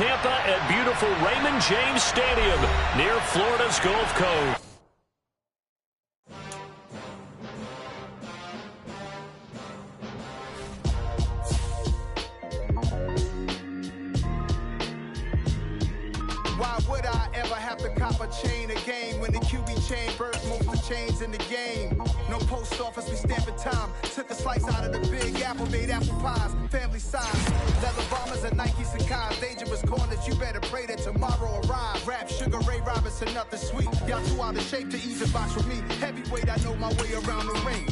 Tampa at beautiful Raymond James Stadium near Florida's Gulf Coast. Why would I ever have to cop a chain a game when the QB chain burst most of the chains in the game? No post office, we stamping time. Took a slice out of the big apple, made apple pies, family size. Leather bombers and Nike Sacai's, dangerous corners, you better pray that tomorrow arrives. Rap, Sugar Ray Robinson, nothing sweet. Y'all too out of shape to even box with me. Heavyweight, I know my way around the ring.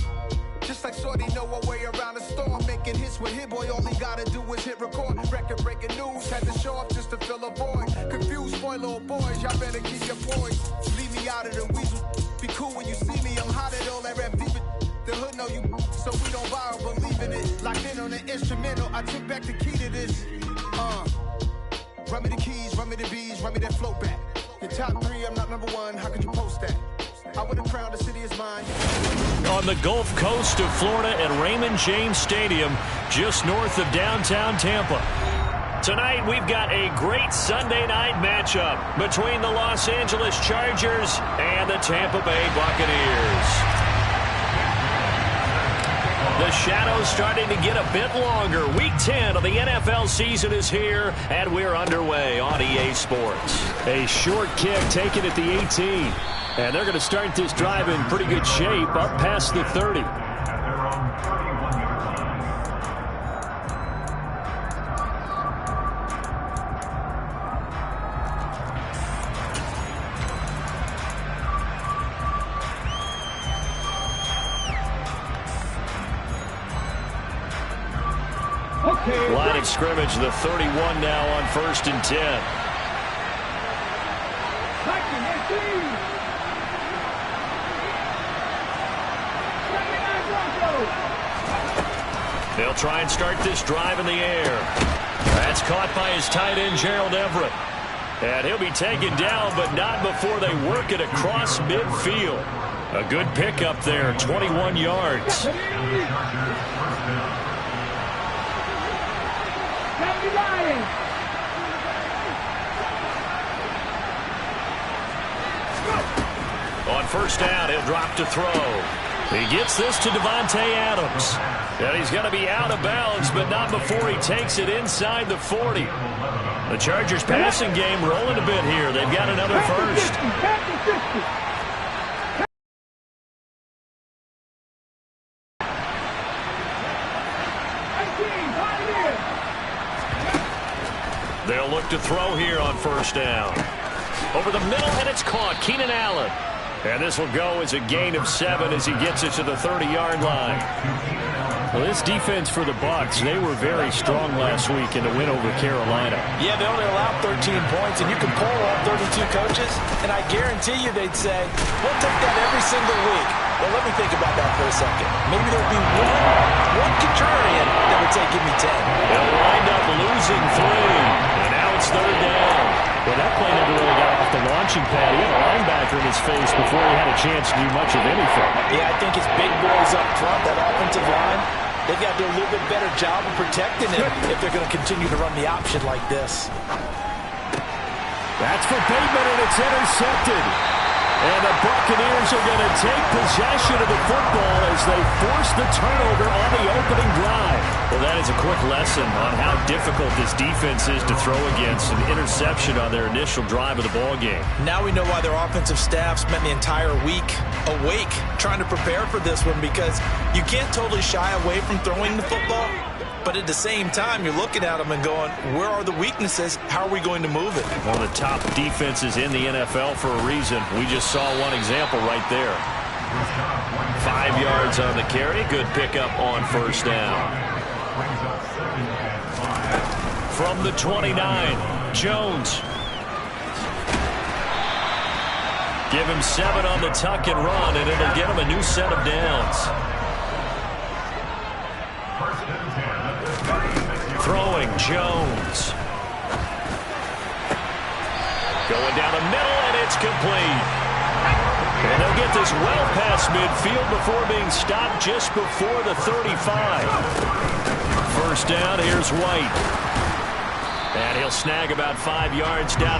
Just like Shorty know her way around the storm. Making hits with Hit Boy, all he gotta do is hit record. Record breaking news, had to show up just to fill a void. Confused, spoiled little boys, y'all better keep your poise. Leave me out of the weasel. Be cool when you see me, I'm hot at all that rap deep. The hood know you, so we don't borrow, believe in it. Locked in on the instrumental, I took back the key to this. Run me the keys, run me the bees, run me that flow back. Your top three, I'm not number one, how could you post that? I would have crowned the city is mine. On the Gulf Coast of Florida at Raymond James Stadium, just north of downtown Tampa. Tonight, we've got a great Sunday night matchup between the Los Angeles Chargers and the Tampa Bay Buccaneers. The shadow's starting to get a bit longer. Week 10 of the NFL season is here, and we're underway on EA Sports. A short kick taken at the 18. And they're going to start this drive in pretty good shape, up past the 30. Line of scrimmage, the 31 now on 1st and 10. They'll try and start this drive in the air. That's caught by his tight end, Gerald Everett. And he'll be taken down, but not before they work it across midfield. A good pickup there, 21 yards. On 1st down, he'll drop to throw. He gets this to Davante Adams. And he's going to be out of bounds, but not before he takes it inside the 40. The Chargers passing game rolling a bit here. They've got another first. They'll look to throw here on 1st down. Over the middle, and it's caught. Keenan Allen. And this will go as a gain of 7 as he gets it to the 30-yard line. Well, this defense for the Bucs, they were very strong last week in the win over Carolina. Yeah, they only allowed 13 points, and you can poll all 32 coaches, and I guarantee you they'd say, we'll take that every single week. Well, let me think about that for a second. Maybe there'll be one contrarian that would say, give me 10. They'll wind up losing 3, and now it's 3rd down. Well, that play never really got off the launching pad. He had a linebacker in his face before he had a chance to do much of anything. Yeah, I think his big boys up front, that offensive line, they've got to do a little bit better job of protecting him if they're going to continue to run the option like this. That's for Bateman, and it's intercepted. And the Buccaneers are going to take possession of the football as they force the turnover on the opening drive. Well, that is a quick lesson on how difficult this defense is to throw against. An interception on their initial drive of the ball game. Now we know why their offensive staff spent the entire week awake trying to prepare for this one, because you can't totally shy away from throwing the football. But at the same time, you're looking at them and going, where are the weaknesses? How are we going to move it? One of the top defenses in the NFL for a reason. We just saw one example right there. 5 yards on the carry. Good pickup on 1st down. From the 29, Jones. Give him 7 on the tuck and run, and it'll get him a new set of downs. Throwing, Jones. Going down the middle, and it's complete. And they'll get this well past midfield before being stopped just before the 35. 1st down, here's White. And he'll snag about 5 yards down.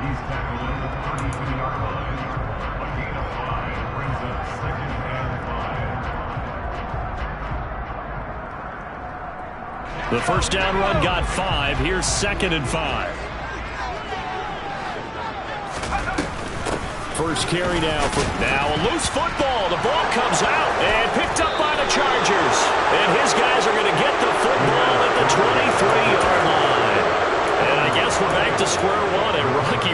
He's tackled at the 32-yard line. A gain of 5 brings up 2nd and 5. The first down run got 5. Here's 2nd and 5. First carry now a loose football. The ball comes out and picked up by the Chargers. And his guys are going to get the football at the 23-yard line. And I guess we're back to square one. A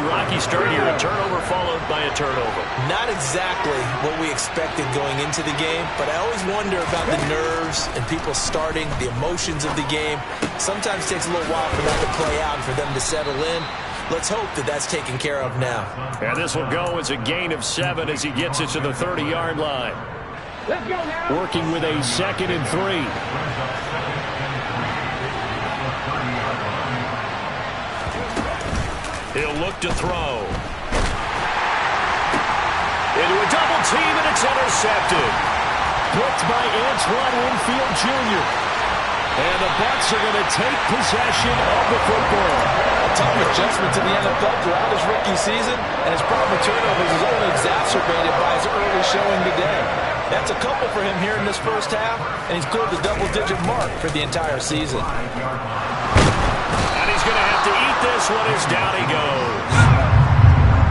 rocky start here. A turnover followed by a turnover. Not exactly what we expected going into the game, but I always wonder about the nerves and people starting, the emotions of the game. Sometimes it takes a little while for that to play out and for them to settle in. Let's hope that that's taken care of now. And this will go as a gain of 7 as he gets it to the 30-yard line. Working with a 2nd and 3. He'll look to throw. Into a double team, and it's intercepted. Blocked by Antoine Winfield Jr. And the Bucs are going to take possession of the football. A tough adjustment to the NFL throughout his rookie season, and his problem with turnovers is only exacerbated by his early showing today. That's a couple for him here in this first half, and he's cleared the double-digit mark for the entire season. And he's going to have to eat this one as down he goes.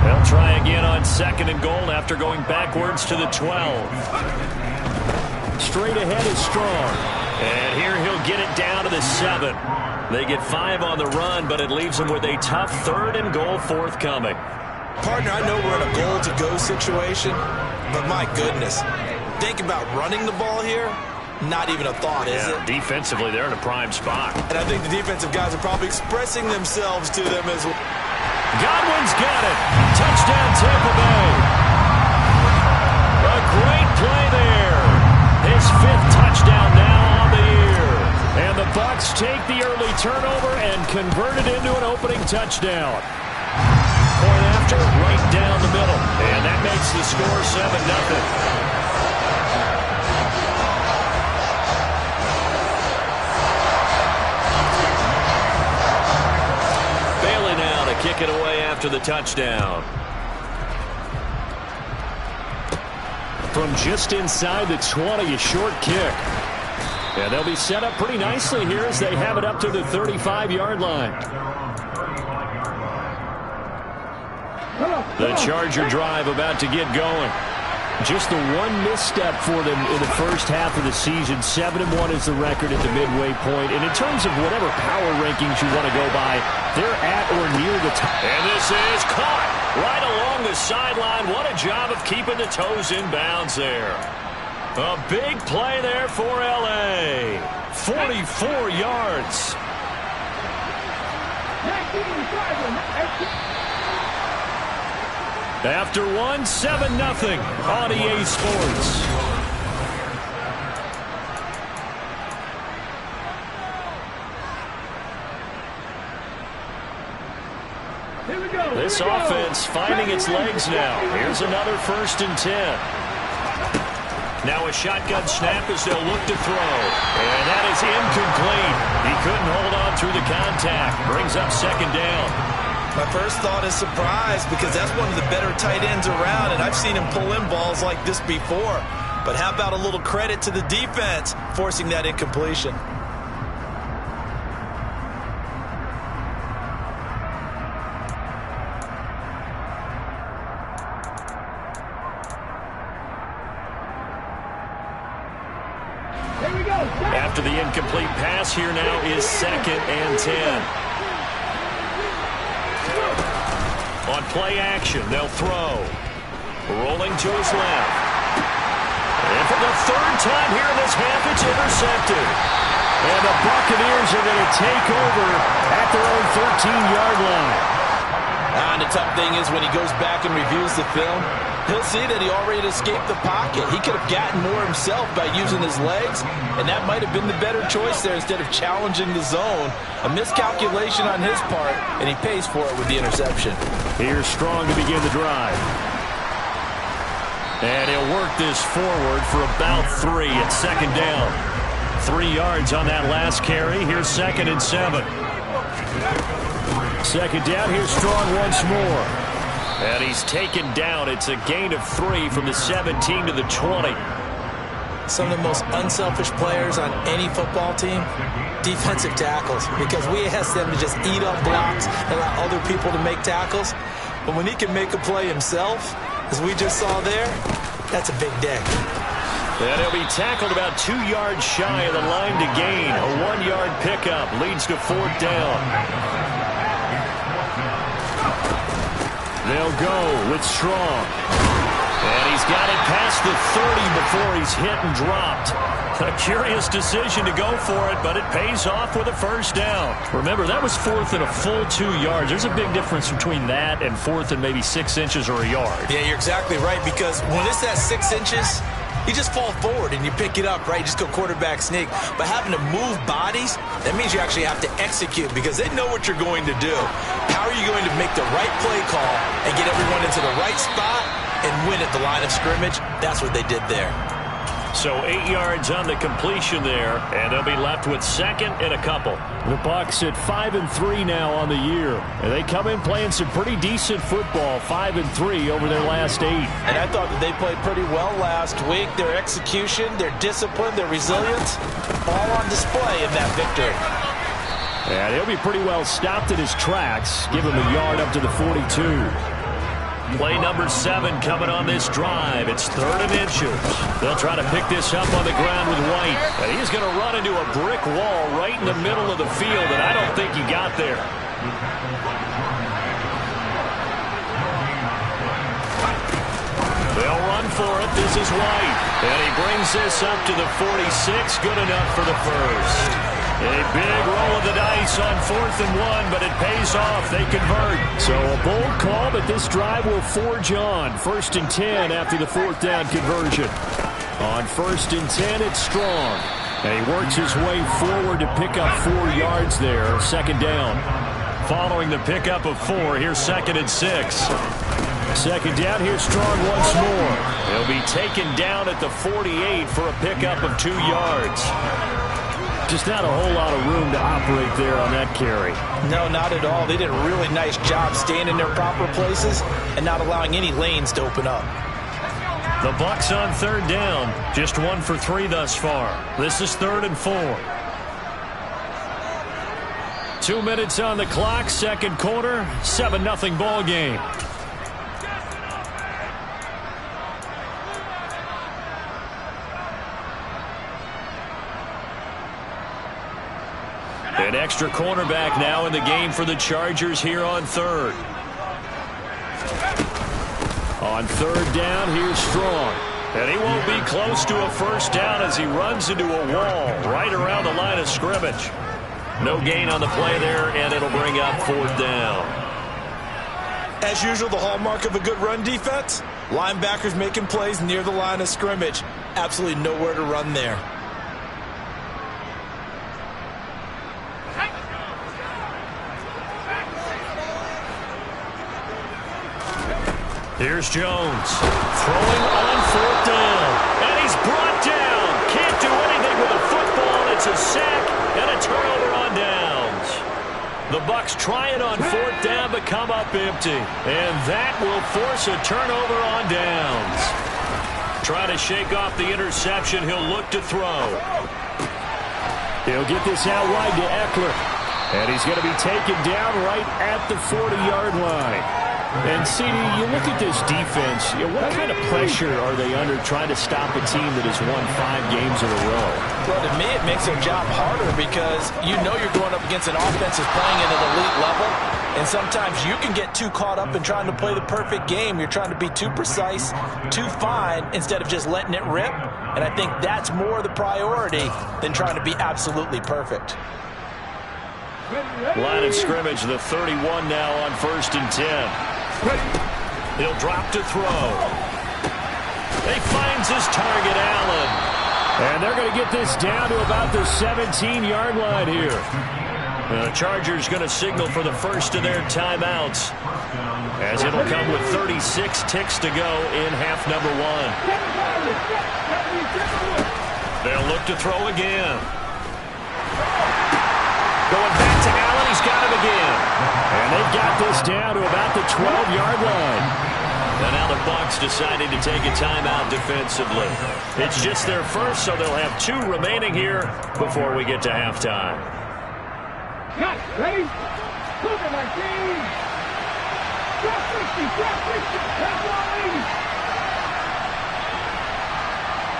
They'll try again on 2nd and goal after going backwards to the 12. Straight ahead is Strong. And here he'll get it down to the 7. They get 5 on the run, but it leaves them with a tough 3rd and goal forthcoming. Partner, I know we're in a goal-to-go situation, but my goodness, think about running the ball here. Not even a thought, is it? Defensively, they're in a prime spot. And I think the defensive guys are probably expressing themselves to them as well. Godwin's got it. Touchdown, Tampa Bay. A great play there. His 5th touchdown now on the year. And the Bucs take the early turnover and convert it into an opening touchdown. Point after, right down the middle. And that makes the score 7-0. Kick it away after the touchdown. From just inside the 20, a short kick. And they'll be set up pretty nicely here as they have it up to the 35-yard line. The Charger drive about to get going. Just the one misstep for them in the first half of the season. 7-1 is the record at the midway point. And in terms of whatever power rankings you want to go by, they're at or near the top. And this is caught right along the sideline. What a job of keeping the toes in bounds there. A big play there for L.A. 44 yards. After 7-0 on EA Sports. This offense finding its legs now. Here's another 1st and 10. Now a shotgun snap as they'll look to throw. And that is incomplete. He couldn't hold on through the contact. Brings up 2nd down. My first thought is surprise because that's one of the better tight ends around, and I've seen him pull in balls like this before. But how about a little credit to the defense forcing that incompletion? After the incomplete pass, here now is 2nd and 10. On play action, they'll throw. Rolling to his left. And for the 3rd time here in this half, it's intercepted. And the Buccaneers are going to take over at their own 13-yard line. And the tough thing is when he goes back and reviews the film, he'll see that he already escaped the pocket. He could have gotten more himself by using his legs, and that might have been the better choice there instead of challenging the zone. A miscalculation on his part, and he pays for it with the interception. Here's Strong to begin the drive. And he'll work this forward for about 3 at 2nd down. 3 yards on that last carry. Here's 2nd and 7. 2nd down. Here's Strong once more. And he's taken down. It's a gain of 3 from the 17 to the 20. Some of the most unselfish players on any football team, defensive tackles, because we ask them to just eat up blocks and allow other people to make tackles. But when he can make a play himself, as we just saw there, that's a big day. And he'll be tackled about 2 yards shy of the line to gain. A 1-yard pickup leads to 4th down. They'll go with Strong. And he's got it past the 30 before he's hit and dropped. A curious decision to go for it, but it pays off with a 1st down. Remember, that was 4th and a full 2 yards. There's a big difference between that and 4th and maybe 6 inches or a yard. Yeah, you're exactly right, because when it's that 6 inches, you just fall forward and you pick it up, right? You just go quarterback sneak. But having to move bodies, that means you actually have to execute because they know what you're going to do. How are you going to make the right play call and get everyone into the right spot and win at the line of scrimmage? That's what they did there. So 8 yards on the completion there, and they'll be left with 2nd and a couple. The Bucs at 5-3 now on the year, and they come in playing some pretty decent football, 5-3 over their last 8. And I thought that they played pretty well last week. Their execution, their discipline, their resilience, all on display in that victory. And he'll be pretty well stopped in his tracks. Give him a yard up to the 42. Play number 7 coming on this drive. It's 3rd and inches. They'll try to pick this up on the ground with White. And he's going to run into a brick wall right in the middle of the field, and I don't think he got there. They'll run for it. This is White. And he brings this up to the 46. Good enough for the 1st. A big roll of the dice on 4th and 1, but it pays off. They convert. So a bold call, but this drive will forge on. 1st and 10 after the 4th down conversion. On 1st and 10, it's Strong. And he works his way forward to pick up 4 yards there. 2nd down. Following the pickup of 4, here's 2nd and 6. 2nd down, here's Strong once more. He'll be taken down at the 48 for a pickup of 2 yards. Just not a whole lot of room to operate there on that carry. No, not at all. They did a really nice job staying in their proper places and not allowing any lanes to open up. The Bucs on 3rd down. Just 1 for 3 thus far. This is 3rd and 4. 2 minutes on the clock, 2nd quarter, 7-0 ball game. An extra cornerback now in the game for the Chargers here on 3rd. On 3rd down, here's Strong. And he won't be close to a 1st down as he runs into a wall right around the line of scrimmage. No gain on the play there, and it'll bring up 4th down. As usual, the hallmark of a good run defense, linebackers making plays near the line of scrimmage. Absolutely nowhere to run there. Here's Jones throwing on 4th down, and he's brought down. Can't do anything with the football. It's a sack and a turnover on downs. The Bucs try it on 4th down but come up empty, and that will force a turnover on downs. Trying to shake off the interception. He'll look to throw. He'll get this out wide to Eckler, and he's going to be taken down right at the 40-yard line. And, CD, you look at this defense, what kind of pressure are they under trying to stop a team that has won 5 games in a row? Well, to me, it makes their job harder because you know you're going up against an offense that's playing at an elite level, and sometimes you can get too caught up in trying to play the perfect game. You're trying to be too precise, too fine, instead of just letting it rip, and I think that's more the priority than trying to be absolutely perfect. Line of scrimmage, the 31 now on 1st and 10. He'll drop to throw. He finds his target, Allen. And they're going to get this down to about the 17-yard line here. The Chargers going to signal for the first of their timeouts, as it'll come with 36 ticks to go in half number 1. They'll look to throw again. Going back to Allen, he's got him again. And they've got this down to about the 12-yard line. And now the Bucs deciding to take a timeout defensively. It's just their first, so they'll have 2 remaining here before we get to halftime. Ready? Look at my team! Drop 60, drop 60, that's rolling!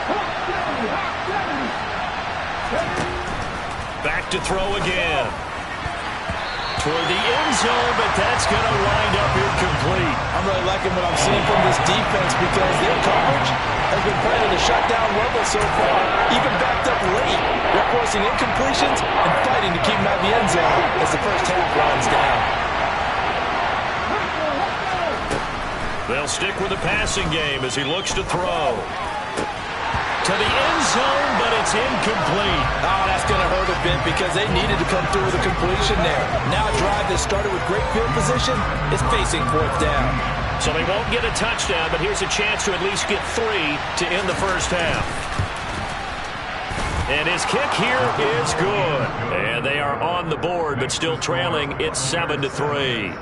Hawk 70, Hawk 70! Back to throw again. Toward the end zone, but that's going to wind up incomplete. I'm really liking what I'm seeing from this defense because their coverage has been playing at a shutdown level so far. Even backed up late, they're forcing incompletions and fighting to keep them out of the end zone as the first half winds down. They'll stick with the passing game as he looks to throw. To the end zone, but it's incomplete. Oh, that's going to hurt a bit because they needed to come through with a completion there. Now a drive that started with great field position is facing 4th down. So they won't get a touchdown, but here's a chance to at least get 3 to end the first half. And his kick here is good. And they are on the board, but still trailing. It's 7-3.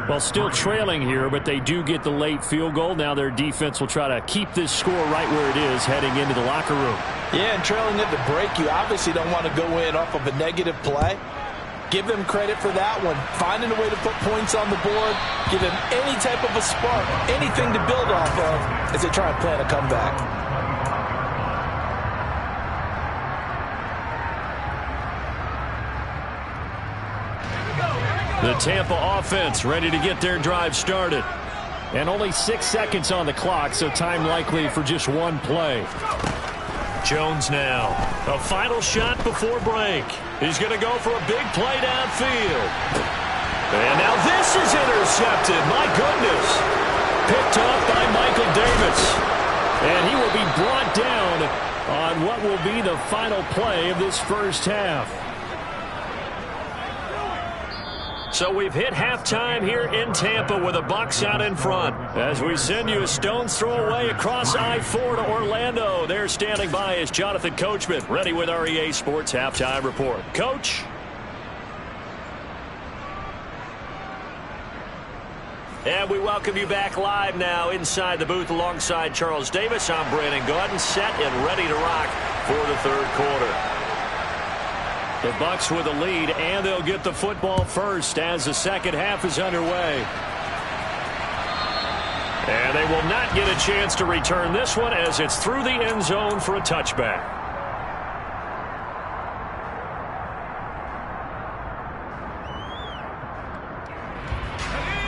Well, still trailing here, but they do get the late field goal. Now their defense will try to keep this score right where it is heading into the locker room. Yeah, and trailing at the break, you obviously don't want to go in off of a negative play. Give them credit for that one. Finding a way to put points on the board, give them any type of a spark, anything to build off of as they try and plan a comeback. The Tampa offense ready to get their drive started. And only 6 seconds on the clock, so time likely for just 1 play. Jones now. A final shot before break. He's going to go for a big play downfield. And now this is intercepted. My goodness. Picked off by Michael Davis. And he will be brought down on what will be the final play of this first half. So we've hit halftime here in Tampa with the Bucs out in front. As we send you a stone's throw away across I-4 to Orlando. There standing by is Jonathan Coachman, ready with our EA Sports Halftime Report. Coach. And we welcome you back live now inside the booth alongside Charles Davis. I'm Brandon Gaudin, set and ready to rock for the third quarter. The Bucs with a lead, and they'll get the football first as the second half is underway. And they will not get a chance to return this one as it's through the end zone for a touchback.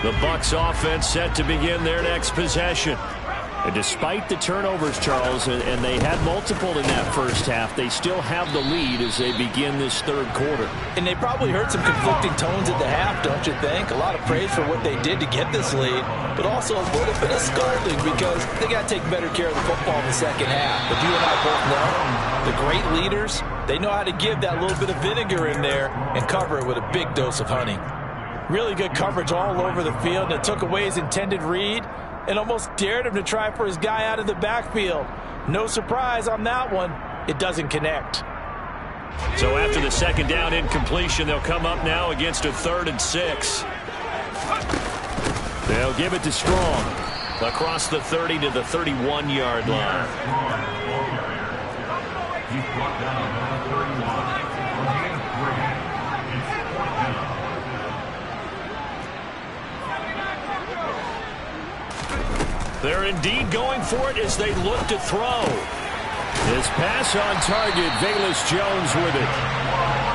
The Bucs offense set to begin their next possession. And despite the turnovers, Charles, and they had multiple in that first half, they still have the lead as they begin this third quarter. And they probably heard some conflicting tones at the half, don't you think? A lot of praise for what they did to get this lead, but also a little bit of scolding because they got to take better care of the football in the second half. But you and I both know the great leaders, they know how to give that little bit of vinegar in there and cover it with a big dose of honey. Really good coverage all over the field, and it took away his intended read. and almost dared him to try for his guy out of the backfield. No surprise on that one. It doesn't connect. So after the second down incompletion, they'll come up now against a 3rd and 6. They'll give it to Strong across the 30 to the 31-yard line. He's brought down on 31. They're indeed going for it as they look to throw. His pass on target, Velus Jones with it.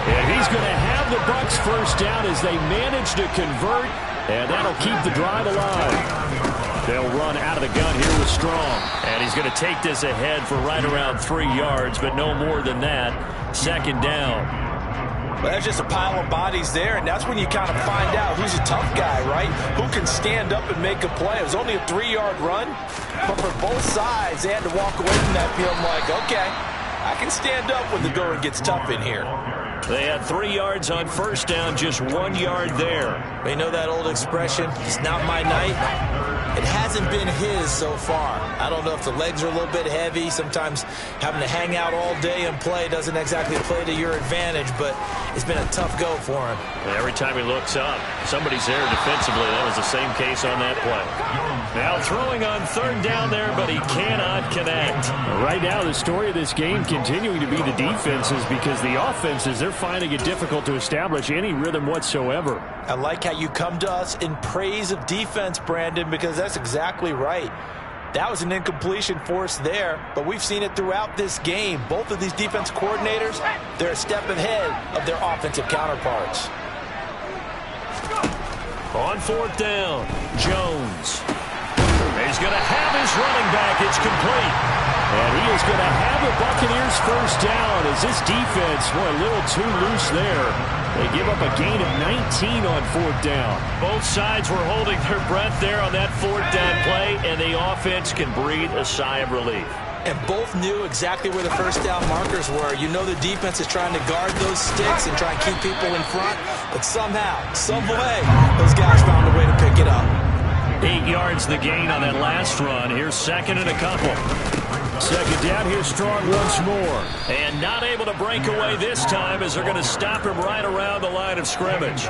And he's going to have the Bucs first down as they manage to convert, and that'll keep the drive alive. They'll run out of the gun here with Strong. And he's going to take this ahead for right around 3 yards, but no more than that. 2nd down. Well, that's just a pile of bodies there, and that's when you kind of find out who's a tough guy, right? Who can stand up and make a play. It was only a 3-yard run, but for both sides, they had to walk away from that field like, okay, I can stand up when the going gets tough in here. They had 3 yards on first down, just 1 yard there. They know that old expression, it's not my night. It hasn't been his so far. I don't know if the legs are a little bit heavy. Sometimes having to hang out all day and play doesn't exactly play to your advantage, but it's been a tough go for him. And every time he looks up, somebody's there defensively. That was the same case on that play. Now throwing on 3rd down there, but he cannot connect. Right now, the story of this game continuing to be the defenses, because the offenses, they're finding it difficult to establish any rhythm whatsoever. I like how you come to us in praise of defense, Brandon, because that's exactly right. That was an incompletion force there, but we've seen it throughout this game. Both of these defense coordinators, they're a step ahead of their offensive counterparts. On 4th down, Jones. He's going to have his running back. It's complete. And he is going to have the Buccaneers first down as this defense, boy, a little too loose there. They give up a gain of 19 on 4th down. Both sides were holding their breath there on that 4th down play, and the offense can breathe a sigh of relief. And both knew exactly where the first down markers were. You know the defense is trying to guard those sticks and try and keep people in front, but somehow, some way, those guys found a way to pick it up. 8 yards the gain on that last run. Here's 2nd and a couple. 2nd down, here's Strong once more. And not able to break away this time as they're going to stop him right around the line of scrimmage.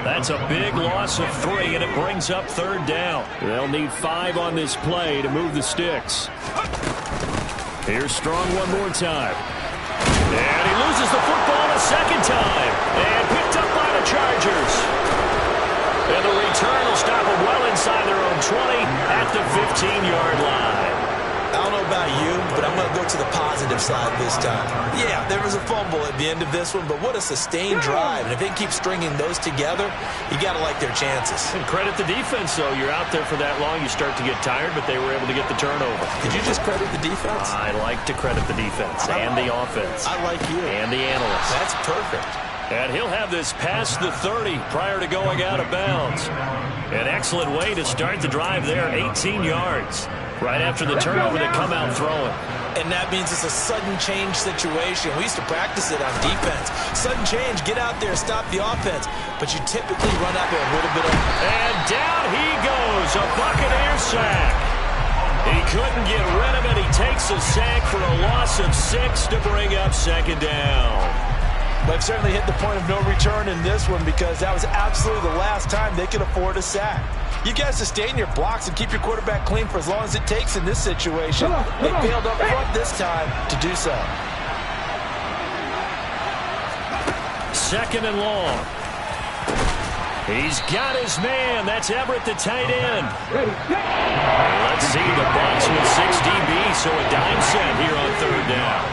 That's a big loss of 3, and it brings up 3rd down. They'll need 5 on this play to move the sticks. Here's Strong one more time. And he loses the football a 2nd time. And picked up by the Chargers. And the return will stop them well inside their own 20 at the 15-yard line. I don't know about you, but I'm going to go to the positive side this time. Yeah, there was a fumble at the end of this one, but what a sustained drive. And if they keep stringing those together, you got to like their chances. And credit the defense, though. You're out there for that long, you start to get tired, but they were able to get the turnover. Did you just credit the defense? I like to credit the defense and the offense. I like you. And the analysts. That's perfect. And he'll have this past the 30 prior to going out of bounds. An excellent way to start the drive there, 18 yards. Right after the turnover, they come out throwing. And that means it's a sudden change situation. We used to practice it on defense. Sudden change, get out there, stop the offense. But you typically run up a little bit of... And down he goes, a Buccaneer sack. He couldn't get rid of it. He takes a sack for a loss of 6 to bring up 2nd down. But certainly hit the point of no return in this one because that was absolutely the last time they could afford a sack. You got to sustain your blocks and keep your quarterback clean for as long as it takes in this situation. They failed up front this time to do so. 2nd and long. He's got his man. That's Everett, the tight end. Let's see the Bucs with 6 DB, so a dime set here on 3rd down.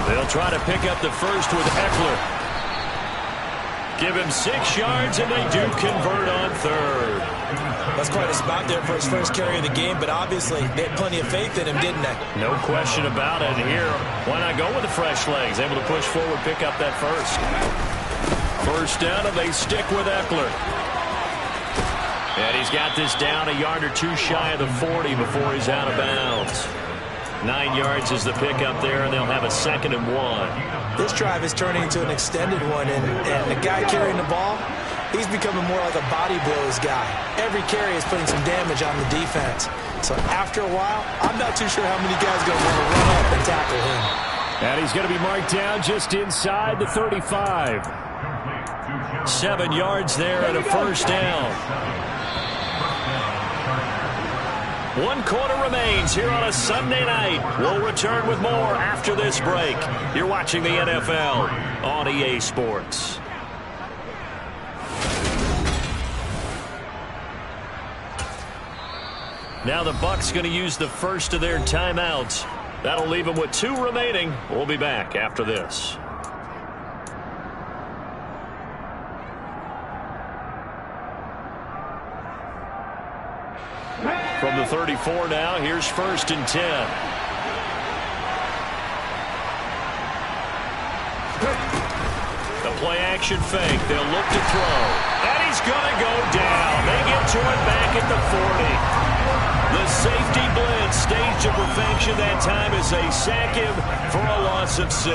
They'll try to pick up the first with Eckler. Give him 6 yards, and they do convert on 3rd. That's quite a spot there for his first carry of the game, but obviously they had plenty of faith in him, didn't they? No question about it. And here, why not go with the fresh legs? Able to push forward, pick up that first down, and they stick with Eckler. And he's got this down a yard or 2 shy of the 40 before he's out of bounds. 9 yards is the pickup there, and they'll have a 2nd and 1. This drive is turning into an extended one, and the guy carrying the ball, He's becoming more like a body blows guy. Every carry is putting some damage on the defense. So after a while, I'm not too sure how many guys are going to want to run up and tackle him. And he's going to be marked down just inside the 35. 7 yards there and a first down. 1 quarter remains here on a Sunday night. We'll return with more after this break. You're watching the NFL on EA Sports. Now the Bucs going to use the first of their timeouts. That'll leave them with 2 remaining. We'll be back after this. From the 34 now, here's 1st and 10. The play action fake. They'll look to throw. And he's going to go down. They get to it back at the 40. The safety blitz staged to perfection that time as they sack him for a loss of 6.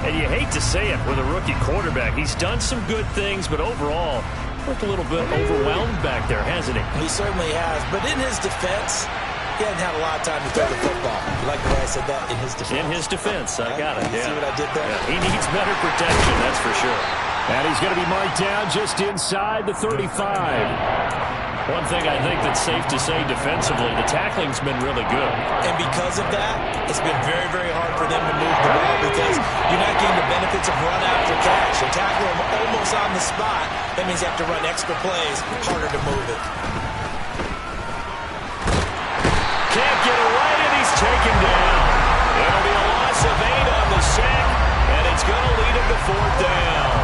And you hate to say it with a rookie quarterback. He's done some good things, but overall, looked a little bit overwhelmed back there, hasn't he? He certainly has. But in his defense, he hadn't had a lot of time to throw the football. You like the way I said that? In his defense. In his defense. I got it. See what I did there? Yeah, he needs better protection, that's for sure. And he's going to be marked down just inside the 35. One thing I think that's safe to say defensively, the tackling's been really good. And because of that, it's been very, very hard for them to move the ball because you're not getting the benefits of run after catch. You tackle them almost on the spot. That means you have to run extra plays, harder to move it. Can't get away, and he's taken down. It'll be a loss of 8 on the sack, and it's going to lead him to 4th down.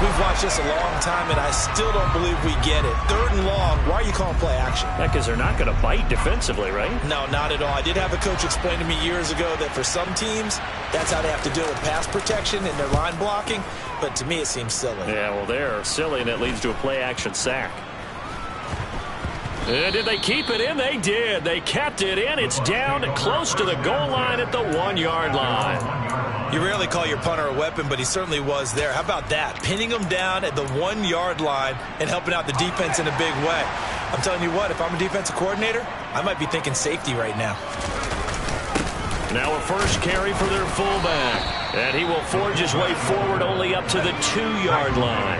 We've watched this a long time, and I still don't believe we get it. 3rd and long. Why are you calling play action? Because they're not going to bite defensively, right? No, not at all. I did have a coach explain to me years ago that for some teams, that's how they have to deal with pass protection and their line blocking. But to me, it seems silly. Yeah, well, they're silly, and it leads to a play action sack. And did they keep it in? They did. They kept it in. It's down close to the goal line at the 1-yard line. You rarely call your punter a weapon, but he certainly was there. How about that? Pinning him down at the 1-yard line and helping out the defense in a big way. I'm telling you what, if I'm a defensive coordinator, I might be thinking safety right now. Now a first carry for their fullback. And he will forge his way forward only up to the 2-yard line.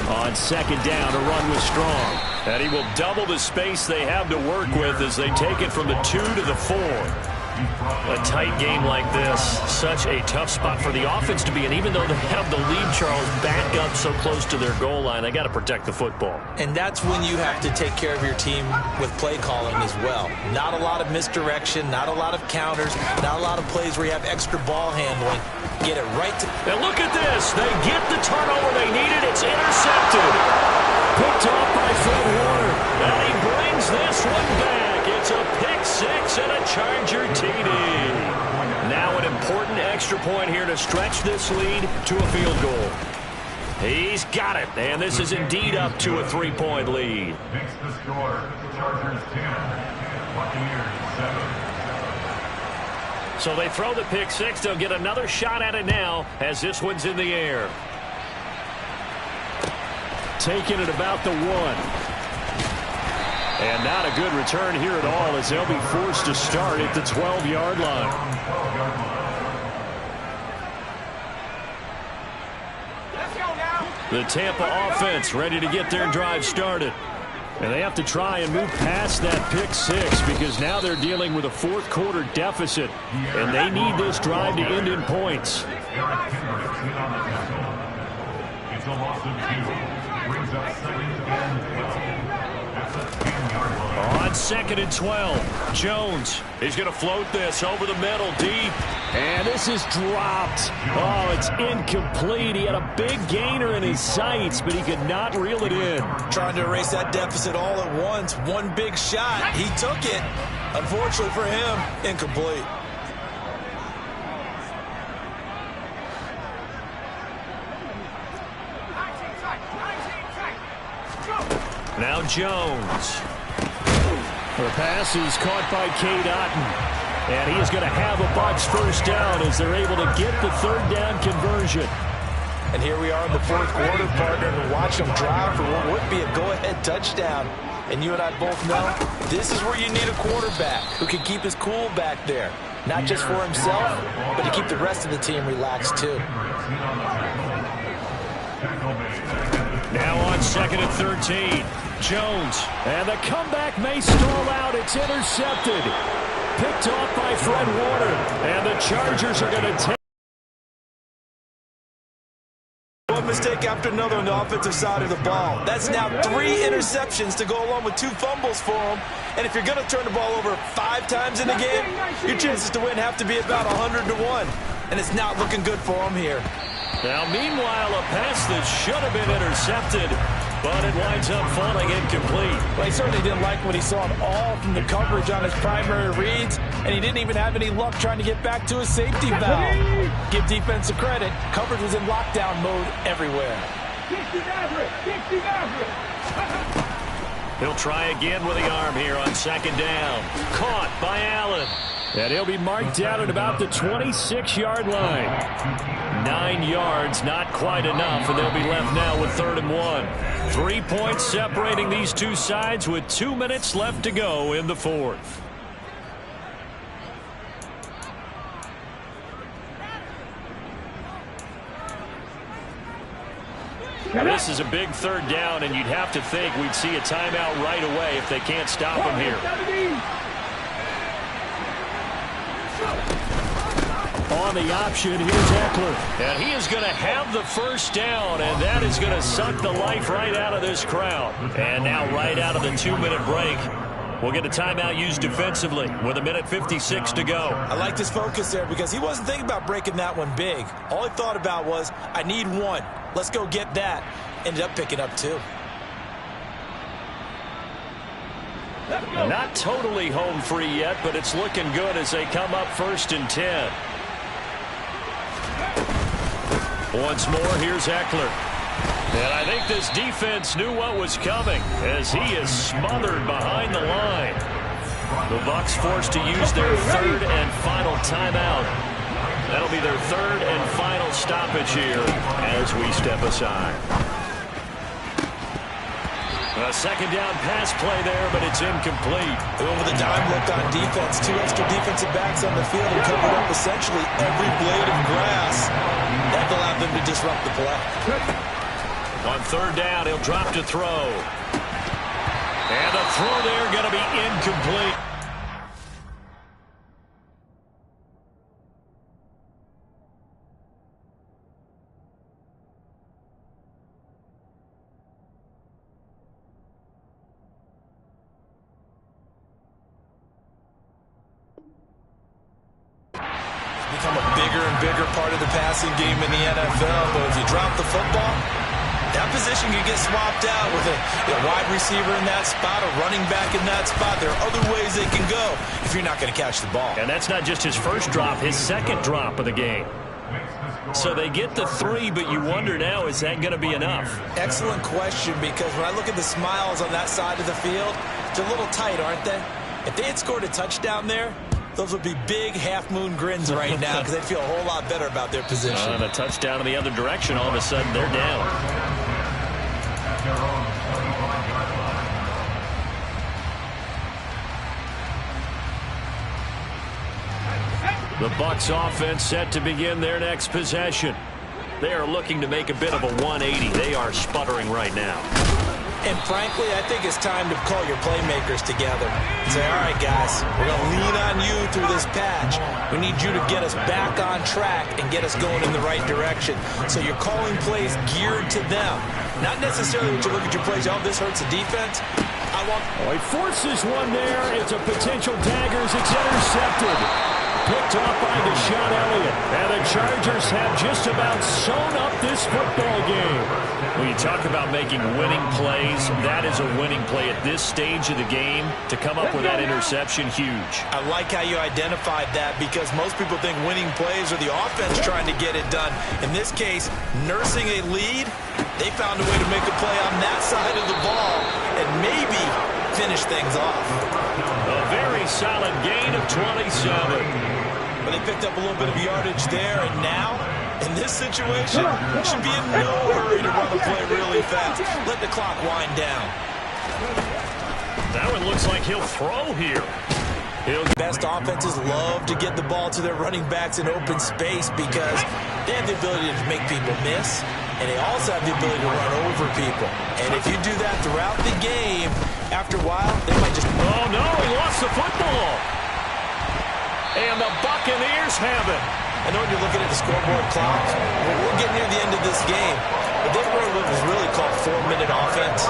On 2nd down, a run was strong. And he will double the space they have to work with as they take it from the 2 to the 4. A tight game like this, such a tough spot for the offense to be in. Even though they have the lead, Charles, back up so close to their goal line, they got to protect the football. And that's when you have to take care of your team with play calling as well. Not a lot of misdirection, not a lot of counters, not a lot of plays where you have extra ball handling. Get it right to... And look at this. They get the turnover they needed. It's intercepted. Picked off by Fred Warner. And he brings this one back. It's a pick 6 and a Charger TD. Now an important extra point here to stretch this lead to a field goal. He's got it. And this is indeed up to a 3-point lead. Makes the score. Chargers 10, Buccaneers 7. So they throw the pick 6. They'll get another shot at it now as this one's in the air. Taking it about the 1. And not a good return here at all as they'll be forced to start at the 12-yard line. The Tampa offense ready to get their drive started. And they have to try and move past that pick 6 because now they're dealing with a 4th quarter deficit. And they need this drive to end in points. It's a loss of 2. Brings up 2nd and 12. That's a 10-yard line. On 2nd and 12, Jones is going to float this over the middle deep. And this is dropped. Oh, it's incomplete. He had a big gainer in his sights, but he could not reel it in. Trying to erase that deficit all at once. One big shot. He took it. Unfortunately for him, incomplete. Now Jones. The pass is caught by Cade Otton. And he is going to have a Bucs first down as they're able to get the third down conversion. And here we are in the fourth quarter, partner, and watch them drive for what would be a go-ahead touchdown. And you and I both know this is where you need a quarterback who can keep his cool back there. Not just for himself, but to keep the rest of the team relaxed too. Now on 2nd and 13. Jones. And the comeback may stall out. It's intercepted. Picked off by Fred Warner. And the Chargers are going to take. One mistake after another on the offensive side of the ball. That's now 3 interceptions to go along with 2 fumbles for him. And if you're going to turn the ball over 5 times in the game, your chances to win have to be about 100-1. And it's not looking good for him here. Now, meanwhile, a pass that should have been intercepted, but it winds up falling incomplete. Well, he certainly didn't like what he saw at all from the coverage on his primary reads, and he didn't even have any luck trying to get back to his safety valve. Give defensive credit. Coverage was in lockdown mode everywhere. He'll try again with the arm here on 2nd down. Caught by Allen. And he'll be marked down at about the 26-yard line. 9 yards, not quite enough, and they'll be left now with 3rd and 1. 3 points separating these two sides with 2 minutes left to go in the fourth. This is a big 3rd down, and you'd have to think we'd see a timeout right away if they can't stop him here. On the option, here's Eckler. And he is going to have the first down, and that is going to suck the life right out of this crowd. And now right out of the 2-minute break, we'll get a timeout used defensively with 1:56 to go. I like this focus there because he wasn't thinking about breaking that one big. All he thought about was, I need 1. Let's go get that. Ended up picking up 2. Not totally home free yet, but it's looking good as they come up 1st and 10. Once more, here's Eckler. And I think this defense knew what was coming as he is smothered behind the line. The Bucs forced to use their 3rd and final timeout. That'll be their 3rd and final stoppage here as we step aside. A 2nd down pass play there, but it's incomplete. Over the dime look on defense. 2 extra defensive backs on the field and covered up essentially every blade of grass. That allowed them to disrupt the play. On 3rd down, he'll drop to throw. And the throw there going to be incomplete. Become a bigger and bigger part of the passing game in the NFL, but if you drop the football, that position can get swapped out with a wide receiver in that spot, a running back in that spot. There are other ways they can go if you're not going to catch the ball. And that's not just his first drop, his 2nd drop of the game. So they get the 3, but you wonder now, is that going to be enough? Excellent question, because when I look at the smiles on that side of the field, they're a little tight, aren't they? If they had scored a touchdown there, those would be big half-moon grins right now because they'd feel a whole lot better about their position. And a touchdown in the other direction, all of a sudden they're down. The Bucs offense set to begin their next possession. They are looking to make a bit of a 180. They are sputtering right now. And frankly, I think it's time to call your playmakers together. Say, all right, guys, we're going to lean on you through this patch. We need you to get us back on track and get us going in the right direction. So you're calling plays geared to them. Not necessarily when you look at your plays, oh, this hurts the defense. He forces one there. It's a potential dagger as it's intercepted. Picked off by Deshaun Elliott. And the Chargers have just about sewn up this football game. When you talk about making winning plays, that is a winning play at this stage of the game. To come up with that interception, huge. I like how you identified that because most people think winning plays are the offense trying to get it done. In this case, nursing a lead, they found a way to make a play on that side of the ball and maybe finish things off. A very a solid gain of 27. But they picked up a little bit of yardage there, and now, in this situation, should be in no hurry to run the play really fast. Let the clock wind down. That one looks like he'll throw here. Best offenses love to get the ball to their running backs in open space because they have the ability to make people miss, and they also have the ability to run over people. And if you do that throughout the game, after a while, they might just... Oh, no, he lost the football. And the Buccaneers have it. I know when you're looking at the scoreboard clock, we're getting near the end of this game, but they've run what was really called 4-minute offense,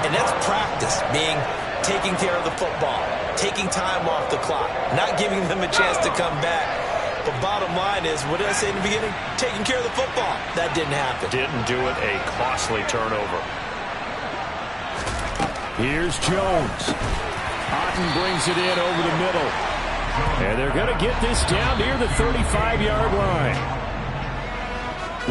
and that's practice, being taking care of the football, taking time off the clock, not giving them a chance to come back. But bottom line is, what did I say in the beginning? Taking care of the football. That didn't happen. Didn't do it. A costly turnover. Here's Jones. Otten brings it in over the middle. And they're going to get this down near the 35-yard line.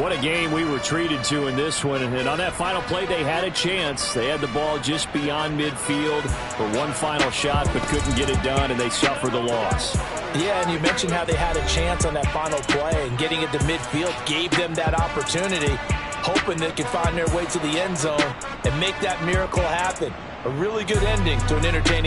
What a game we were treated to in this one. And on that final play, they had a chance. They had the ball just beyond midfield for one final shot, but couldn't get it done, and they suffered the loss. Yeah, and you mentioned how they had a chance on that final play, and getting it to midfield gave them that opportunity, hoping they could find their way to the end zone and make that miracle happen. A really good ending to an entertaining